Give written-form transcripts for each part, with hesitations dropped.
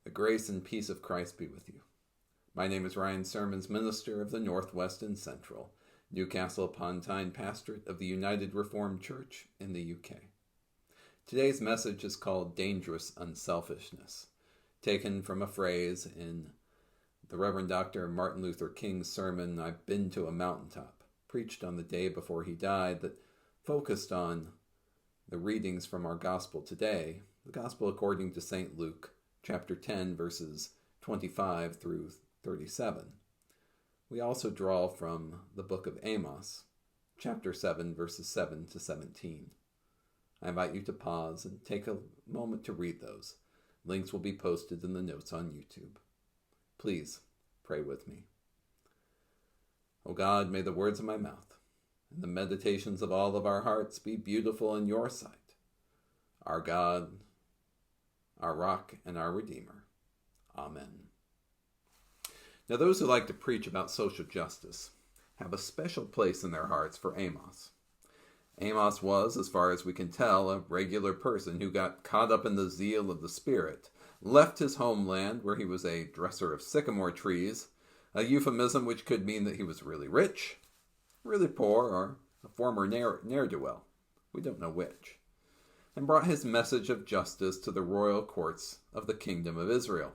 The grace and peace of Christ be with you. My name is Ryan Sermons, minister of the Northwest and Central, Newcastle upon Tyne pastorate of the United Reformed Church in the UK. Today's message is called Dangerous Unselfishness, taken from a phrase in the Reverend Dr. Martin Luther King's sermon, I've Been to a Mountaintop, preached on the day before he died, that focused on the readings from our gospel today, the gospel according to St. Luke, chapter 10, verses 25 through 37. We also draw from the book of Amos, chapter 7, verses 7 to 17. I invite you to pause and take a moment to read those. Links will be posted in the notes on YouTube. Please pray with me. O God, may the words of my mouth and the meditations of all of our hearts be beautiful in your sight, our God, our rock, and our Redeemer. Amen. Now, those who like to preach about social justice have a special place in their hearts for Amos. Amos was, as far as we can tell, a regular person who got caught up in the zeal of the Spirit, left his homeland where he was a dresser of sycamore trees, a euphemism which could mean that he was really rich, really poor, or a former ne'er-do-well. We don't know which. And brought his message of justice to the royal courts of the kingdom of Israel.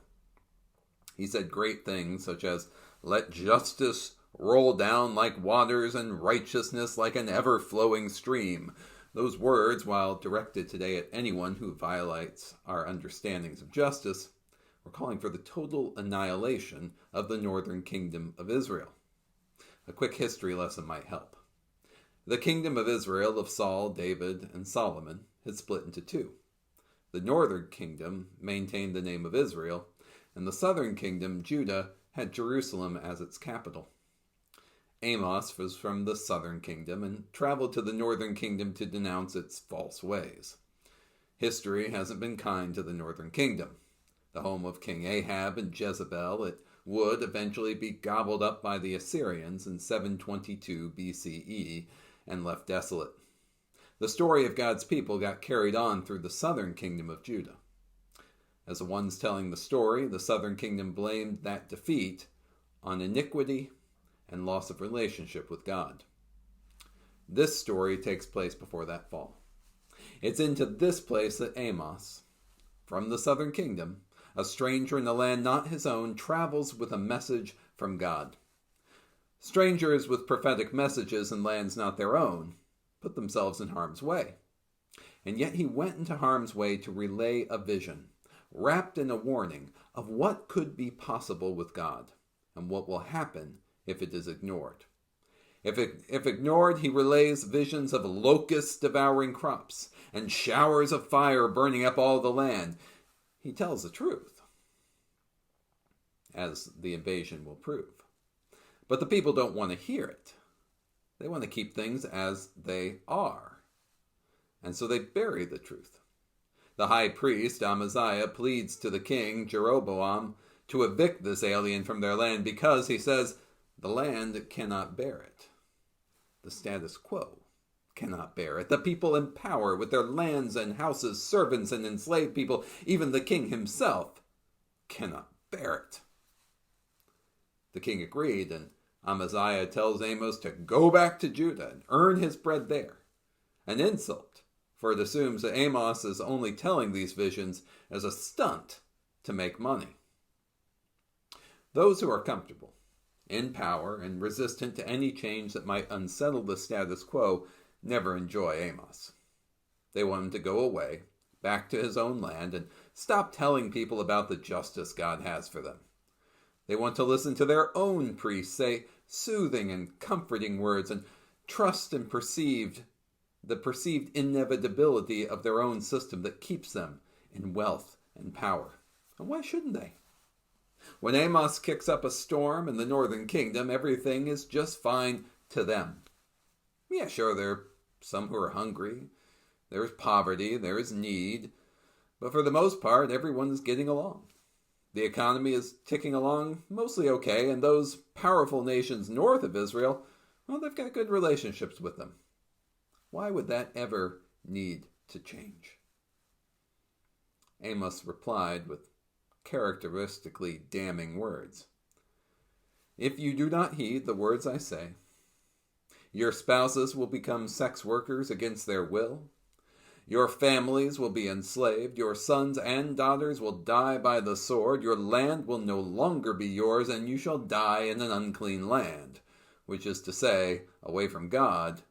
He said great things such as, "Let justice roll down like waters and righteousness like an ever-flowing stream." Those words, while directed today at anyone who violates our understandings of justice, were calling for the total annihilation of the northern kingdom of Israel. A quick history lesson might help. The kingdom of Israel of Saul, David, and Solomon had split into two. The northern kingdom maintained the name of Israel, and the southern kingdom, Judah, had Jerusalem as its capital. Amos was from the southern kingdom and traveled to the northern kingdom to denounce its false ways. History hasn't been kind to the northern kingdom. The home of King Ahab and Jezebel, it would eventually be gobbled up by the Assyrians in 722 BCE and left desolate. The story of God's people got carried on through the southern kingdom of Judah. As the ones telling the story, the southern kingdom blamed that defeat on iniquity and loss of relationship with God. This story takes place before that fall. It's into this place that Amos, from the southern kingdom, a stranger in a land not his own, travels with a message from God. Strangers with prophetic messages in lands not their own put themselves in harm's way. And yet he went into harm's way to relay a vision, wrapped in a warning of what could be possible with God and what will happen if it is ignored. If ignored, he relays visions of locusts devouring crops and showers of fire burning up all the land. He tells the truth, as the invasion will prove. But the people don't want to hear it. They want to keep things as they are. And so they bury the truth. The high priest, Amaziah, pleads to the king, Jeroboam, to evict this alien from their land because, he says, the land cannot bear it. The status quo cannot bear it. The people in power with their lands and houses, servants and enslaved people, even the king himself, cannot bear it. The king agreed, and Amaziah tells Amos to go back to Judah and earn his bread there. An insult, for it assumes that Amos is only telling these visions as a stunt to make money. Those who are comfortable, in power, and resistant to any change that might unsettle the status quo never enjoy Amos. They want him to go away, back to his own land, and stop telling people about the justice God has for them. They want to listen to their own priests say soothing and comforting words and trust in the perceived inevitability of their own system that keeps them in wealth and power. And why shouldn't they? When Amos kicks up a storm in the northern kingdom, everything is just fine to them. Yeah, sure, there are some who are hungry, there is poverty, there is need, but for the most part, everyone is getting along. The economy is ticking along mostly okay, and those powerful nations north of Israel, well, they've got good relationships with them. Why would that ever need to change? Amos replied with characteristically damning words. If you do not heed the words I say, your spouses will become sex workers against their will. Your families will be enslaved. Your sons and daughters will die by the sword. Your land will no longer be yours, and you shall die in an unclean land, which is to say, away from God,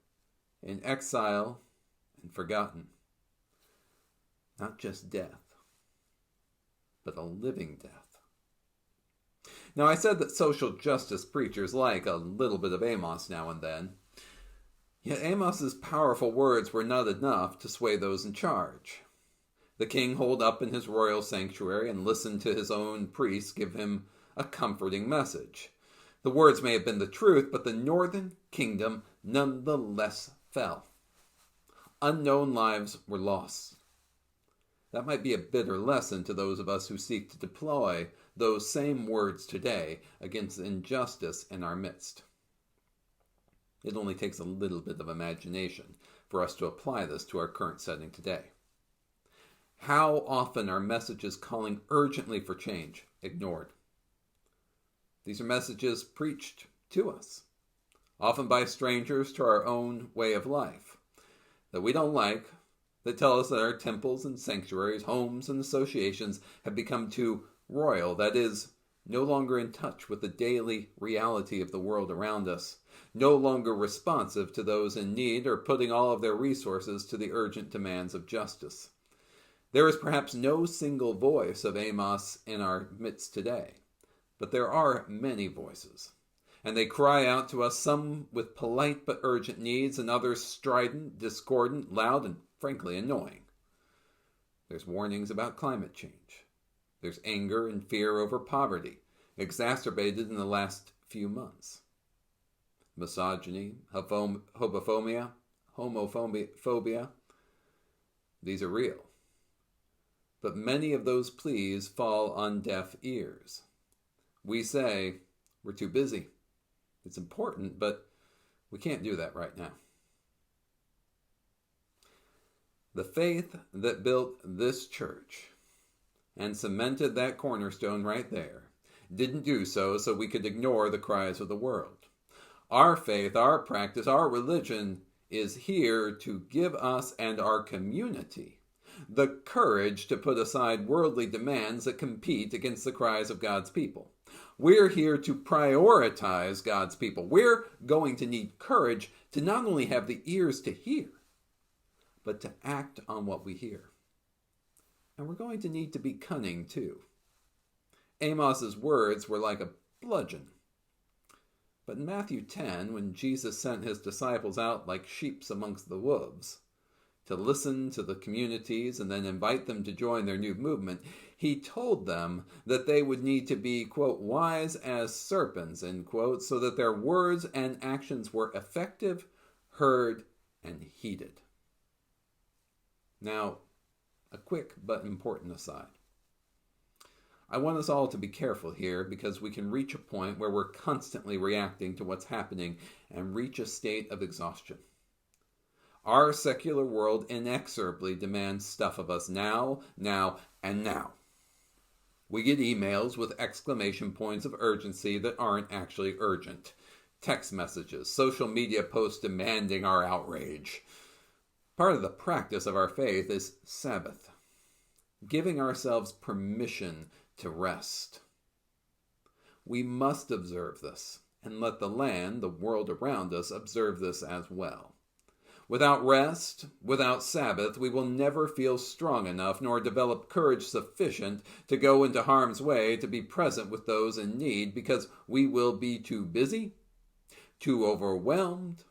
in exile and forgotten. Not just death, but a living death. Now, I said that social justice preachers like a little bit of Amos now and then. Yet Amos's powerful words were not enough to sway those in charge. The king holed up in his royal sanctuary and listened to his own priests give him a comforting message. The words may have been the truth, but the northern kingdom nonetheless fell. Unknown lives were lost. That might be a bitter lesson to those of us who seek to deploy those same words today against injustice in our midst. It only takes a little bit of imagination for us to apply this to our current setting today. How often are messages calling urgently for change ignored? These are messages preached to us, often by strangers to our own way of life, that we don't like, that tell us that our temples and sanctuaries, homes and associations have become too royal, that is, no longer in touch with the daily reality of the world around us, no longer responsive to those in need or putting all of their resources to the urgent demands of justice. There is perhaps no single voice of Amos in our midst today, but there are many voices, and they cry out to us, some with polite but urgent needs, and others strident, discordant, loud, and frankly annoying. There's warnings about climate change. There's anger and fear over poverty, exacerbated in the last few months. Misogyny, homophobia, these are real. But many of those pleas fall on deaf ears. We say, we're too busy. It's important, but we can't do that right now. The faith that built this church and cemented that cornerstone right there didn't do so we could ignore the cries of the world. Our faith, our practice, our religion is here to give us and our community the courage to put aside worldly demands that compete against the cries of God's people. We're here to prioritize God's people. We're going to need courage to not only have the ears to hear, but to act on what we hear. And we're going to need to be cunning too. Amos's words were like a bludgeon. But in Matthew 10, when Jesus sent his disciples out like sheep amongst the wolves to listen to the communities and then invite them to join their new movement, he told them that they would need to be, quote, wise as serpents, end quote, so that their words and actions were effective, heard, and heeded. Now, a quick but important aside. I want us all to be careful here because we can reach a point where we're constantly reacting to what's happening and reach a state of exhaustion. Our secular world inexorably demands stuff of us now, and now. We get emails with exclamation points of urgency that aren't actually urgent. Text messages, social media posts demanding our outrage. Part of the practice of our faith is Sabbath, giving ourselves permission to rest. We must observe this, and let the land, the world around us, observe this as well. Without rest, without Sabbath, we will never feel strong enough nor develop courage sufficient to go into harm's way to be present with those in need, because we will be too busy, too overwhelmed,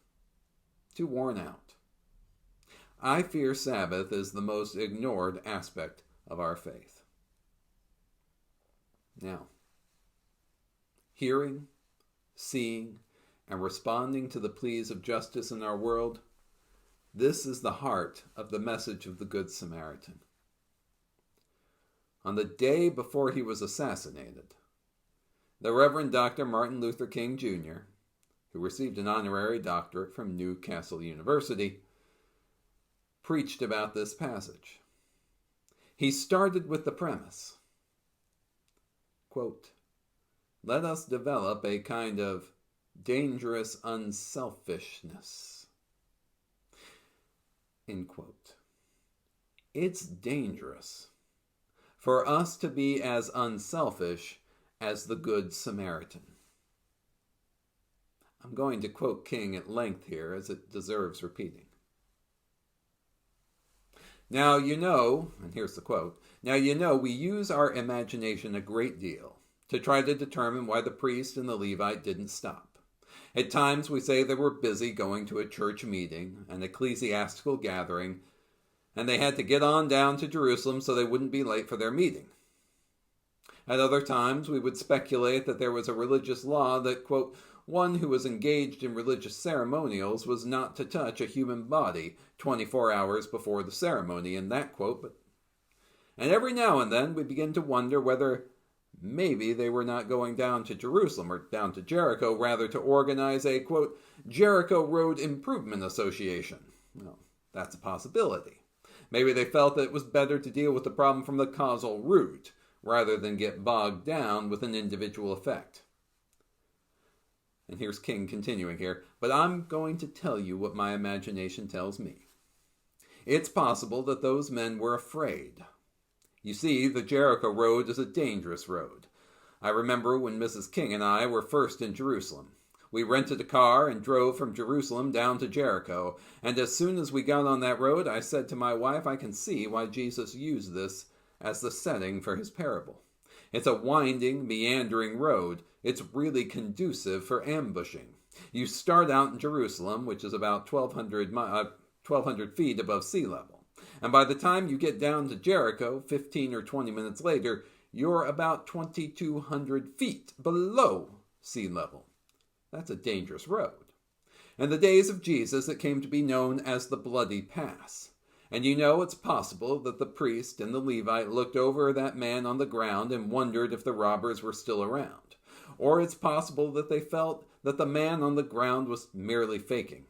too worn out. I fear Sabbath is the most ignored aspect of our faith. Now, hearing, seeing, and responding to the pleas of justice in our world, this is the heart of the message of the Good Samaritan. On the day before he was assassinated, the Reverend Dr. Martin Luther King Jr., who received an honorary doctorate from Newcastle University, preached about this passage. He started with the premise: quote, let us develop a kind of dangerous unselfishness, end quote. It's dangerous for us to be as unselfish as the Good Samaritan. I'm going to quote King at length here, as it deserves repeating. Now you know, and here's the quote, now you know we use our imagination a great deal to try to determine why the priest and the Levite didn't stop. At times we say they were busy going to a church meeting, an ecclesiastical gathering, and they had to get on down to Jerusalem so they wouldn't be late for their meeting. At other times we would speculate that there was a religious law that, quote, one who was engaged in religious ceremonials was not to touch a human body 24 hours before the ceremony, in that quote. And every now and then we begin to wonder whether maybe they were not going down to Jerusalem, or down to Jericho, rather, to organize a, quote, Jericho Road Improvement Association. Well, that's a possibility. Maybe they felt that it was better to deal with the problem from the causal root, rather than get bogged down with an individual effect. And here's King continuing here, but I'm going to tell you what my imagination tells me. It's possible that those men were afraid. You see, the Jericho Road is a dangerous road. I remember when Mrs. King and I were first in Jerusalem. We rented a car and drove from Jerusalem down to Jericho, and as soon as we got on that road, I said to my wife, I can see why Jesus used this as the setting for his parable. It's a winding, meandering road. It's really conducive for ambushing. You start out in Jerusalem, which is about 1,200 feet above sea level. And by the time you get down to Jericho, 15 or 20 minutes later, you're about 2,200 feet below sea level. That's a dangerous road. In the days of Jesus, it came to be known as the Bloody Pass. And you know it's possible that the priest and the Levite looked over that man on the ground and wondered if the robbers were still around. Or it's possible that they felt that the man on the ground was merely faking,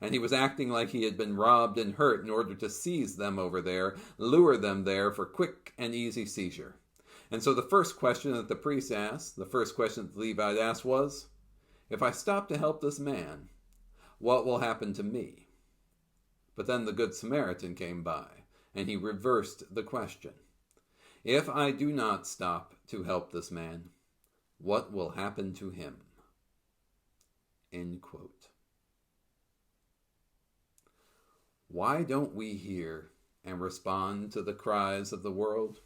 and he was acting like he had been robbed and hurt in order to seize them over there, lure them there for quick and easy seizure. And so the first question that the priest asked, the first question that the Levite asked was, if I stop to help this man, what will happen to me? But then the Good Samaritan came by, and he reversed the question. If I do not stop to help this man, what will happen to him? End quote. Why don't we hear and respond to the cries of the world?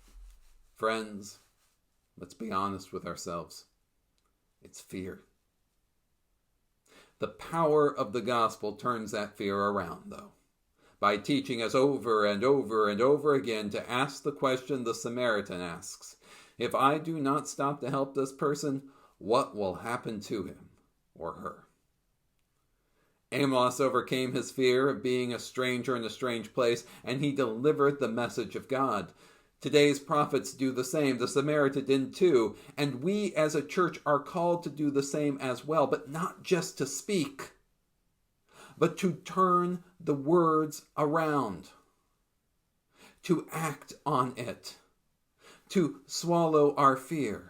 Friends, let's be honest with ourselves. It's fear. The power of the gospel turns that fear around, though, by teaching us over and over and over again to ask the question the Samaritan asks. If I do not stop to help this person, what will happen to him or her? Amos overcame his fear of being a stranger in a strange place, and he delivered the message of God. Today's prophets do the same. The Samaritan did too. And we as a church are called to do the same as well, but not just to speak, but to turn the words around, to act on it, to swallow our fear,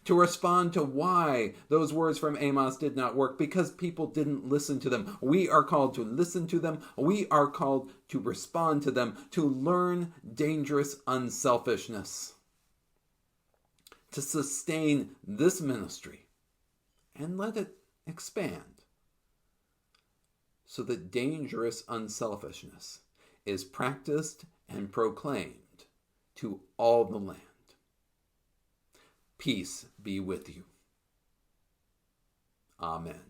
to respond to why those words from Amos did not work, because people didn't listen to them. We are called to listen to them. We are called to respond to them, to learn dangerous unselfishness, to sustain this ministry and let it expand so that dangerous unselfishness is practiced and proclaimed to all the land. Peace be with you. Amen.